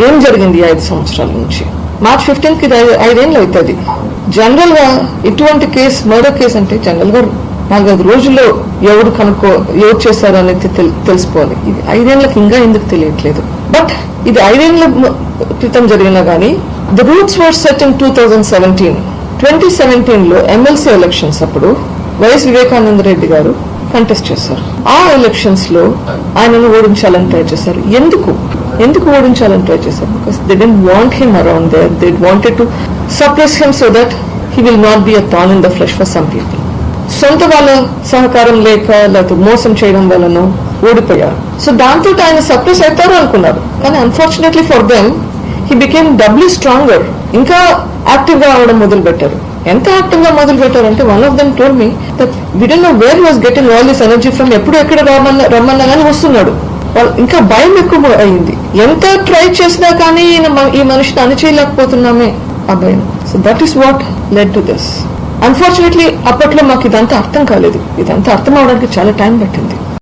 ఏం జరిగింది 5 సంవత్సరాల నుంచి? మార్చ్ 15 కి 5 ఏళ్ళు అవుతుంది. జనరల్ గా ఇటువంటి కేసు, మర్డర్ కేసు అంటే జనరల్ గా 4-5 రోజుల్లో ఎవరు చేశారు అనేది తెలుసుకోవాలి. ఇది 5 ఏళ్ళకి ఇంకా ఎందుకు తెలియట్లేదు? బట్ ఇది 5 ఏళ్ల క్రితం జరిగినా గానీ the roots were set in 2017. 2017లో ఎమ్మెల్సీ ఎలక్షన్స్ అప్పుడు వైఎస్ వివేకానంద రెడ్డి గారు కంటెస్ట్ చేశారు. ఆ ఎలక్షన్స్ లో ఆయనను ఓడించాలని ట్రై చేశారు. ఎందుకు ఓడించాలని ట్రై చేశారు? Because they don't want him around there. They wanted to suppress him so that he will not be a thorn in the flesh for some people. సొంత వాళ్ళ సహకారం లేకపోతే మోసం చేయడం వలన ఓడిపోయారు. సో దాంతో ఆయన సప్రెస్ అవుతారు అనుకున్నారు. కానీ unfortunately for them he became doubly stronger. ఇంకా యాక్టివ్ గా అవడం మొదలు పెట్టారు. ఎంత యాక్టివ్ గా మొదలు పెట్టారంటే one of them told me that we don't know where he was getting all this energy from. ఎప్పుడు ఎక్కడ రమ్మన్నా కానీ వస్తున్నాడు. వాళ్ళు ఇంకా భయం ఎక్కువ అయింది. ఎంత ట్రై చేసినా కానీ ఈ మనిషిని అణిచేయలేకపోతున్నామే ఆ భయం. So that is what led to this. Unfortunately అప్పట్లో మాకు ఇదంతా అర్థం కాలేదు. ఇదంతా అర్థం అవడానికి చాలా టైం పట్టింది.